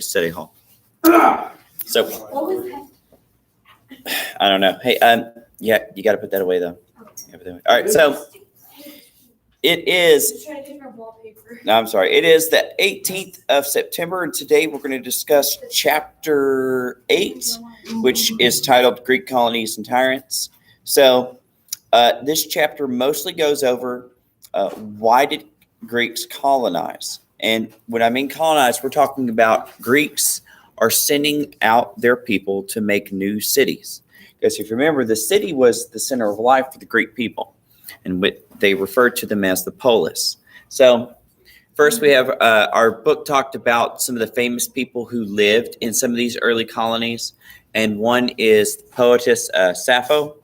City Hall. So I don't know. Hey, yeah, you got to put that away though. All right, so it is. No, I'm sorry. It is the 18th of September, and today we're going to discuss chapter 8, which is titled Greek Colonies and Tyrants. So this chapter mostly goes over why did Greeks colonize? And when I mean colonize, we're talking about Greeks are sending out their people to make new cities. Because if you remember, the city was the center of life for the Greek people, and they referred to them as the polis. So first we have our book talked about some of the famous people who lived in some of these early colonies, and one is the poetess Sappho,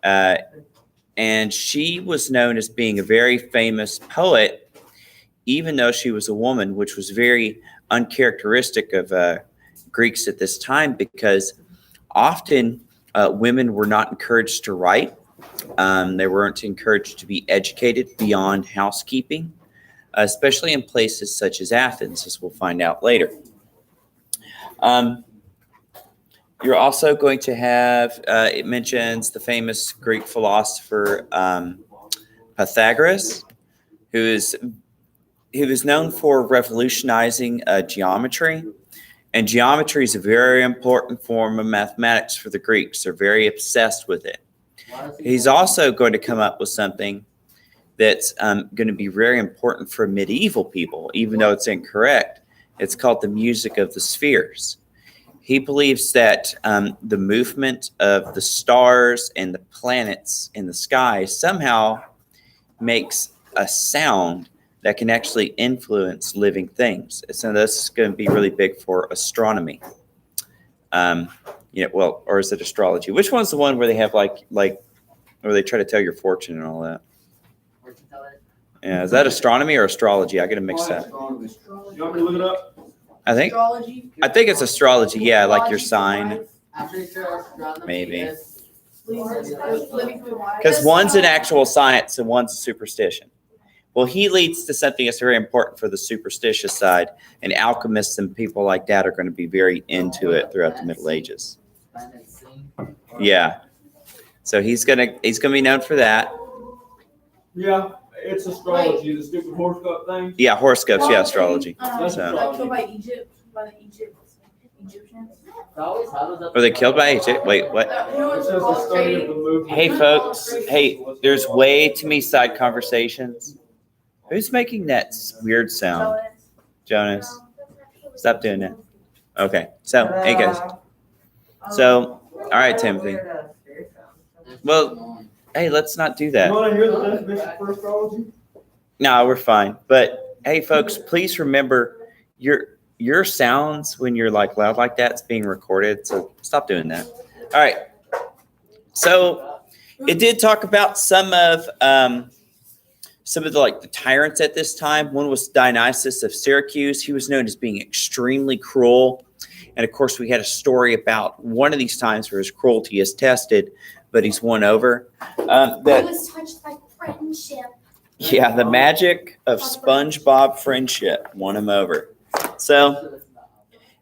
and she was known as being a very famous poet, even though she was a woman, which was very uncharacteristic of Greeks at this time, because often women were not encouraged to write. They weren't encouraged to be educated beyond housekeeping, especially in places such as Athens, as we'll find out later. You're also going to have, it mentions the famous Greek philosopher Pythagoras, who is known for revolutionizing geometry. And geometry is a very important form of mathematics for the Greeks. They're very obsessed with it. He's also going to come up with something that's going to be very important for medieval people, even though it's incorrect. It's called the music of the spheres. He believes that the movement of the stars and the planets in the sky somehow makes a sound that can actually influence living things. So this is going to be really big for astronomy. Or is it astrology? Which one's the one where they have like where they try to tell your fortune and all that? Yeah, is that astronomy or astrology? I get it mixed up. You want me to look it up? I think it's astrology. Yeah, like your sign. Maybe. Because one's an actual science and one's a superstition. Well, he leads to something that's very important for the superstitious side, and alchemists and people like that are going to be very into it throughout the Middle Ages. Yeah. So he's gonna be known for that. Yeah, it's astrology, the stupid horoscope thing. Yeah, horoscopes. Yeah, astrology. Killed by Egypt, by the Egyptians. Were they killed by Egypt? Wait, what? It says the study of the movement. Hey, folks. Hey, there's way too many side conversations. Who's making that weird sound? Jonas. Stop doing that. Okay. So, hey, guys. So, all right, Timothy. Well, hey, let's not do that. You want to hear the definition for astrology? No, we're fine. But, hey, folks, please remember your sounds when you're like loud like that's being recorded. So stop doing that. All right. So it did talk about some of the tyrants at this time. One was Dionysius of Syracuse. He was known as being extremely cruel. And of course, we had a story about one of these times where his cruelty is tested, but he's won over. I was touched by friendship. Yeah, the magic of SpongeBob friendship won him over. So,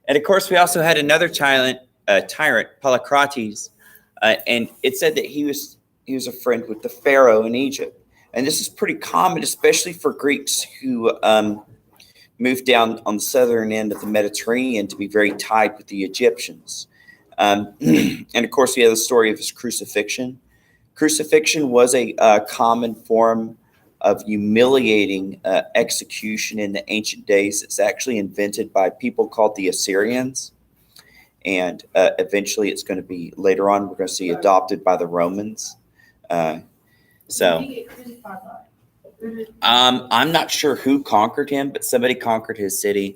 and of course, we also had another tyrant, Polycrates, and it said that he was a friend with the Pharaoh in Egypt. And this is pretty common, especially for Greeks who moved down on the southern end of the Mediterranean to be very tied with the Egyptians. And of course, we have the story of his crucifixion. Crucifixion was a common form of humiliating execution in the ancient days. It's actually invented by people called the Assyrians. And eventually it's going to be, later on, we're going to see adopted by the Romans. I'm not sure who conquered him, but somebody conquered his city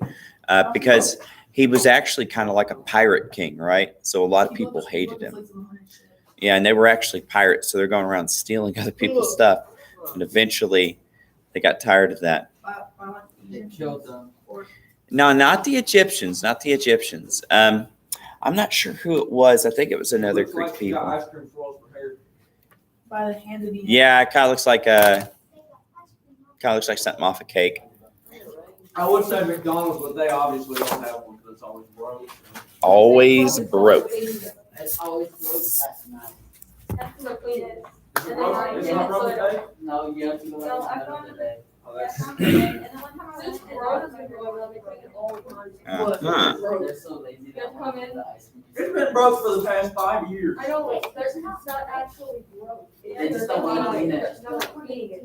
because he was actually kind of like a pirate king, right? So a lot of people hated him. Yeah, and they were actually pirates, so they're going around stealing other people's stuff. And eventually they got tired of that. They killed them. No, not the Egyptians, not the Egyptians. I'm not sure who it was. I think it was another Greek people. By the hand of the Yeah, it kind of looks like something off a cake. I would say McDonald's, but they obviously don't have one. it's always broke. Always broke. It's always broke at night. That's what we did. Is it broke? Is it not broke today? No, you have to go No, out I in the middle of the day. Oh, that's. Since Corona's been going on, they clean it all the time. Uh-huh. They're so lazy. They don't want to put the ice cream. It's been broke for the past 5 years. I know, there's not actually broke. They just don't wanna clean it. There's no cleaning it.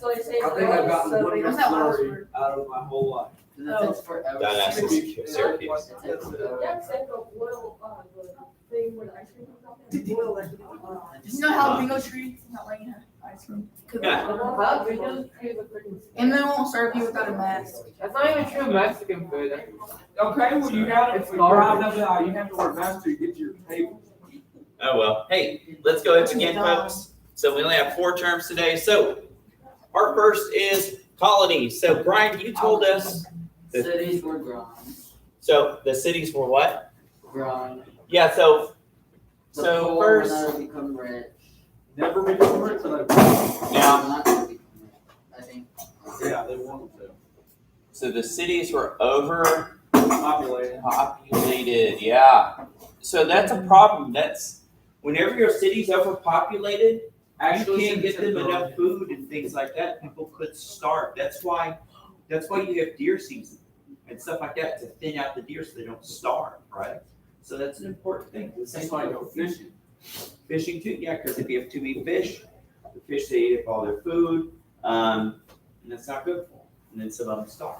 So they say. I think I've gotten so one they- McFlurry out of my whole life. And it takes forever. That's Syracuse. Syracuse. Yeah, it's like a boil, the thing where the ice cream comes out. There. Boil it. You know how bingo trees not letting you have ice cream? Yeah. And they won't serve you without a mask. That's not even true Mexican food. Okay, well, you got it. If you drive up the aisle, you have to wear a mask till you get to your table. Oh, well. Hey, let's go ahead and begin, folks. So we only have 4 terms today. So our first is colony. So Brian, you told us, Cities were grown. so the cities were what? Grown. Yeah, so The So poor will first- never become rich. Never become rich, so they, now, Not gonna become rich, I think. yeah, they want to. so the cities were over Populated. populated, yeah. So that's a problem. That's whenever your city's overpopulated, you Actually, can't get them enough food and things like that. People could starve. That's why you have deer season and stuff like that to thin out the deer so they don't starve, right? So that's an important thing. The same That's why I thing go with fishing. fishing too, yeah, because if you have too many fish, the fish they eat up all their food, and that's not good for them. And then some of them starve.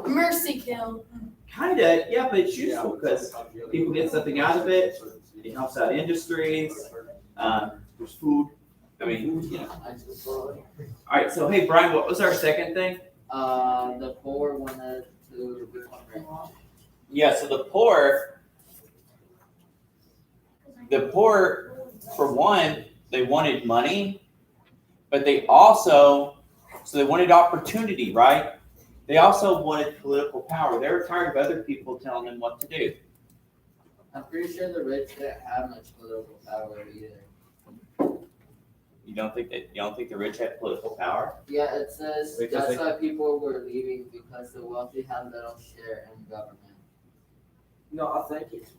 Mercy kill. Kinda, yeah, but it's useful because people get something out of it. It helps out industries. There's food. I mean, you know. All right, so hey, Brian, what was our second thing? The poor wanted to become rich. Yeah, so the poor, for one, they wanted money, but they wanted opportunity, right? They also wanted political power. They were tired of other people telling them what to do. I'm pretty sure the rich didn't have much political power either. You don't think the rich had political power? Yeah, it says Because that's they- why people were leaving because the wealthy had little share in government. No, I think it's.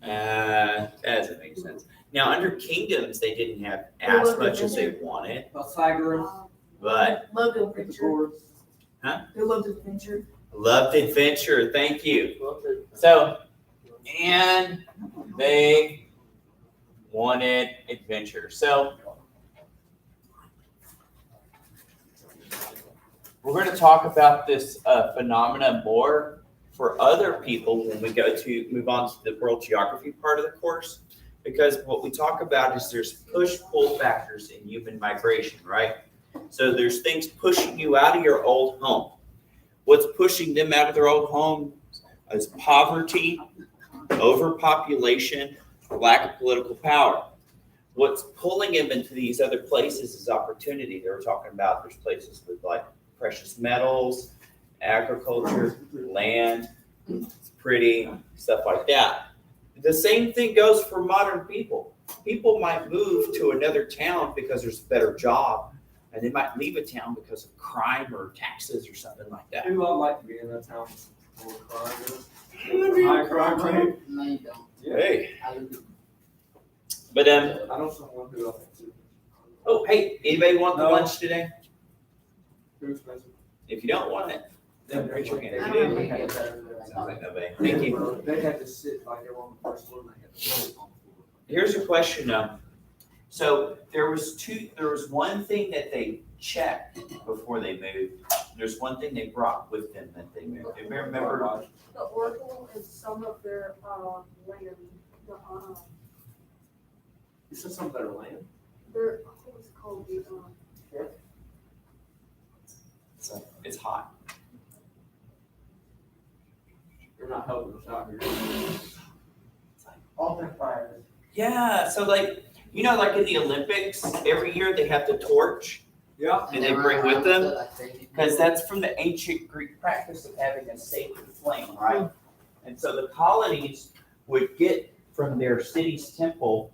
That doesn't make sense. Now, under kingdoms, they didn't have as much as they wanted, Pythagoras. but Loved adventure. They loved adventure. loved adventure. Thank you. So, and they wanted adventure. So, we're going to talk about this phenomena more for other people when we move on to the world geography part of the course, because what we talk about is there's push-pull factors in human migration, right? So there's things pushing you out of your old home. What's pushing them out of their old home is poverty, overpopulation, lack of political power. What's pulling them into these other places is opportunity. They were talking about there's places with like precious metals, agriculture, land, it's pretty, stuff like that. The same thing goes for modern people. People might move to another town because there's a better job, and they might leave a town because of crime or taxes or something like that. I'd like to be in that town full of crime. High crime rate. No, you don't. Hey, I would be- but I know someone who I think oh, hey, anybody want the No. lunch today? too expensive. If you don't want it, then raise your hand. I If don't you know. do, Make it better than I sounds thought. like nobody. Thank you. They had to sit like they were on the first floor and they had to sit on the floor. Here's a question though. So there was one thing that they checked before they moved. There's one thing they brought with them that they moved. Do you remember? The oracle is some of their, land, the, You said something better land? their, what was it called, the, It's hot. You're not helping us out here. Open fire. Yeah, so like, you know, like in the Olympics, every year they have the torch Yeah. and they bring with them, Like crazy because people. that's from the ancient Greek practice of having a sacred flame, right? And so the colonies would get from their city's temple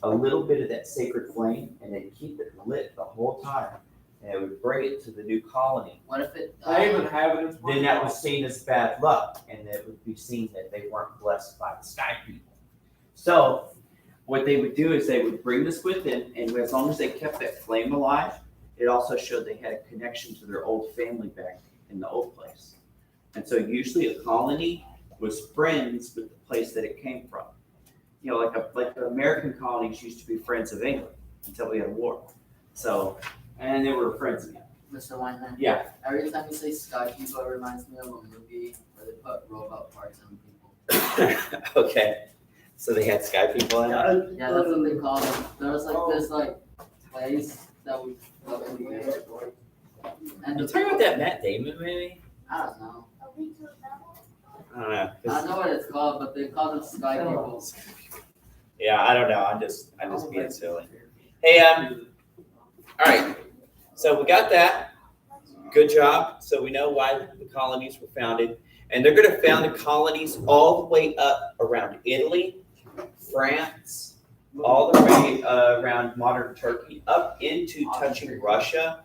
a little bit of that sacred flame and they keep it lit the whole time. and they would bring it to the new colony. What if it They even died? have it in. Then that was seen as bad luck, and it would be seen that they weren't blessed by the sky people. So what they would do is they would bring this with them, and as long as they kept that flame alive, it also showed they had a connection to their old family back in the old place. And so usually a colony was friends with the place that it came from. You know, like the American colonies used to be friends of England until we had a war. So, and they were friends again. Mr. Weiner? Yeah. Every time you say Sky People, it reminds me of a movie where they put robot parts on people. Okay. So they had sky people in it? Yeah, that's what they call them. There was like this like place that we go in the air. And You talking about that Matt Damon movie? I don't know. I don't know. I don't know what it's called, but they call them Sky People. Yeah, I don't know. I'm just being silly. Hey, all right. So we got that. Good job. So we know why the colonies were founded. And they're going to found the colonies all the way up around Italy, France, all the way around modern Turkey, up into touching Russia,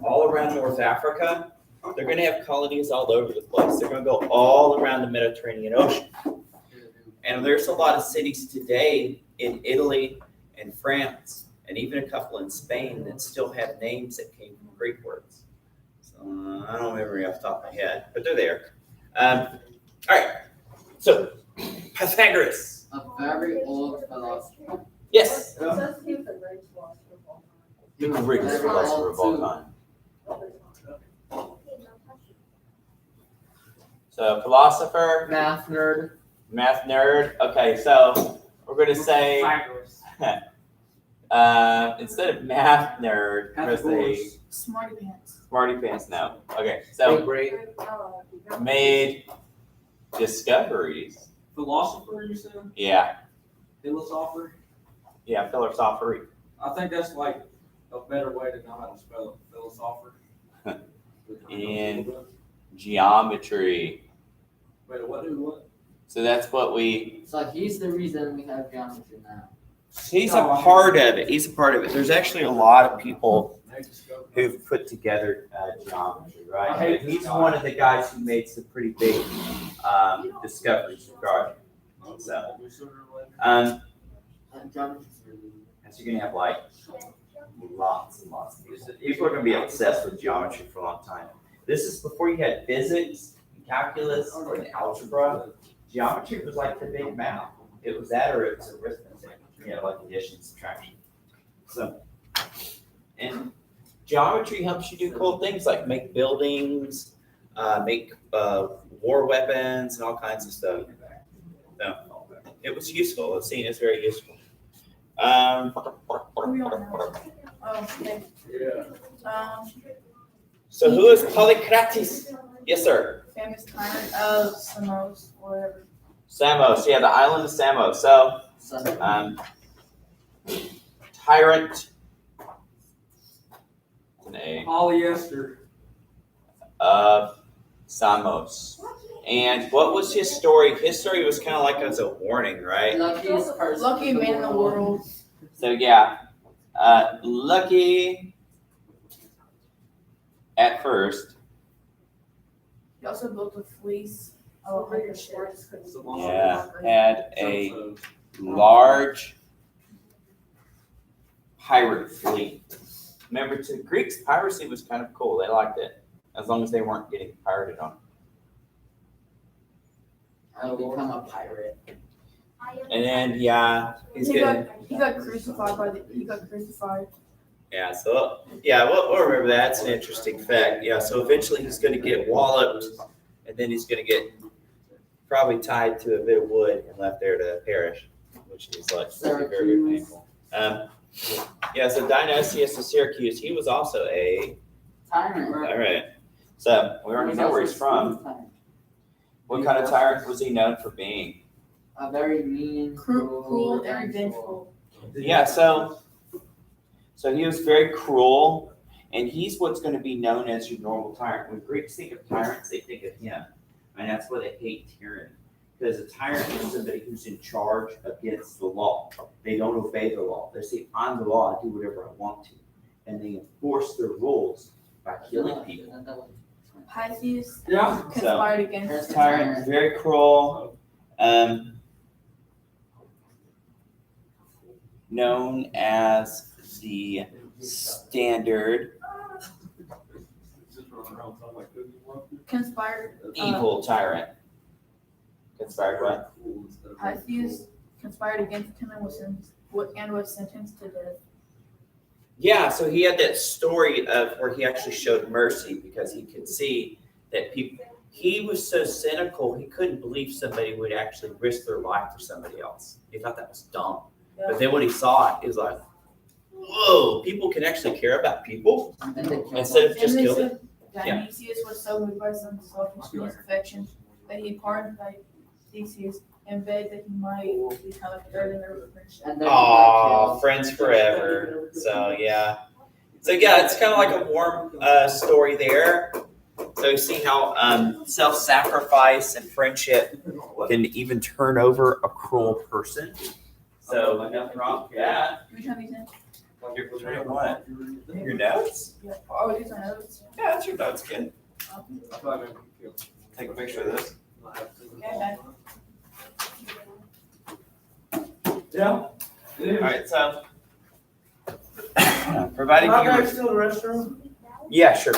all around North Africa. They're going to have colonies all over the place. They're going to go all around the Mediterranean Ocean. And there's a lot of cities today in Italy and France, and even a couple in Spain that still have names that came from Greek words. So I don't remember off the top of my head, but they're there. All right. So Pythagoras. A very old philosopher. Yes. It says he was the greatest philosopher of all You can read this philosopher of all time. time. So philosopher, Math nerd. math nerd. Okay, so we're going to say instead of math nerd, we're going to say Smarty pants. smarty pants now. Okay, so made discoveries. Philosopher, you said? Yeah, Philosopher? yeah, philosophery. I think that's like a better way to know how to spell it, philosopher. In geometry. Wait, what? So that's what we. So he's the reason we have geometry now. He's a part of it. He's a part of it. There's actually a lot of people who've put together geometry, I right? hate And he's this guy. one of the guys who made some pretty big discoveries regarding. So, Geometry's really so you're gonna have like lots and lots of these. People are gonna be obsessed with geometry for a long time. This is before you had physics, and calculus, or the algebra. Geometry was like the big math. It was that, or it was arithmetic. You know, like addition, subtraction. So, and geometry helps you do cool things like make buildings, make war weapons, and all kinds of stuff. So, it was useful. It's seen as very useful. Who we on now? Oh, okay. Yeah. So who is Polycrates? Yes, sir. Famous tyrant of Samos, whatever. Samos. Yeah, the island of Samos. So, Son. tyrant. An A Polyester. of Samos. And what was his story? His story was kind of like as a warning, right? Luckiest person. Lucky man in the world. So yeah, lucky at first. He also built a fleece. Oh, like a ship. Yeah, had a large pirate fleet. Remember, to Greeks, piracy was kind of cool. They liked it, as long as they weren't getting pirated on. I'll become a pirate. And then, yeah, he's He getting, got crucified he got crucified. yeah, so, yeah, we'll remember that. It's an interesting fact. Yeah, so eventually he's going to get walloped, and then he's going to get probably tied to a bit of wood and left there to perish, which is like very, very painful. Yeah, so Dionysius of Syracuse, he was also a, Tyrant. all right. So we already know where he's from. What kind of tyrant was he known for being? A very mean, Cruel and revengeful. Yeah, so he was very cruel, and he's what's going to be known as your normal tyrant. When Greeks think of tyrants, they think of him, and that's why they hate tyranny. Because a tyrant is somebody who's in charge against the law. They don't obey the law. They say, I'm the law, I do whatever I want to. and they enforce their rules by killing people. Pisces Yeah. conspired against Tyrant, very cruel, known as the standard conspired evil tyrant. Conspired what? Pisces conspired against him and was sentenced to death. Yeah, so he had that story of where he actually showed mercy because he could see that people, he was so cynical, he couldn't believe somebody would actually risk their life for somebody else. He thought that was dumb. But then when he saw it, he was like, whoa, people can actually care about people instead of just And they killing. said Dionysius was so moved by some selfish affection that he pardoned Theseus and begged that he might become a third in their friendship. Aw, friends forever. So yeah. So yeah, it's kind of like a warm story there. So you see how self-sacrifice and friendship can even turn over a cruel person. So nothing wrong with that. Which one is it? Your what? Your notes? Oh, these are notes. Yeah, that's your notes, kid. Take a picture of this. Okay, Yeah. All right, so provided you still in the restroom? yeah, sure.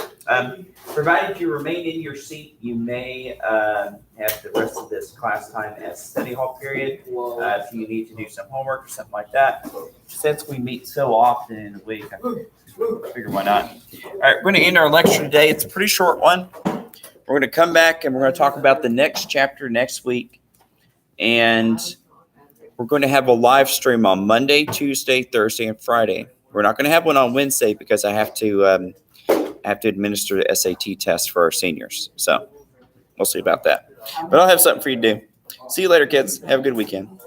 Provided you remain in your seat, you may have the rest of this class time as study hall period. If you need to do some homework or something like that. Since we meet so often in a week, I figure why not. All right, we're going to end our lecture today. It's a pretty short one. We're going to come back and we're going to talk about the next chapter next week. And we're going to have a live stream on Monday, Tuesday, Thursday, and Friday. We're not going to have one on Wednesday because I have to administer the SAT test for our seniors. So we'll see about that. But I'll have something for you to do. See you later, kids. Have a good weekend.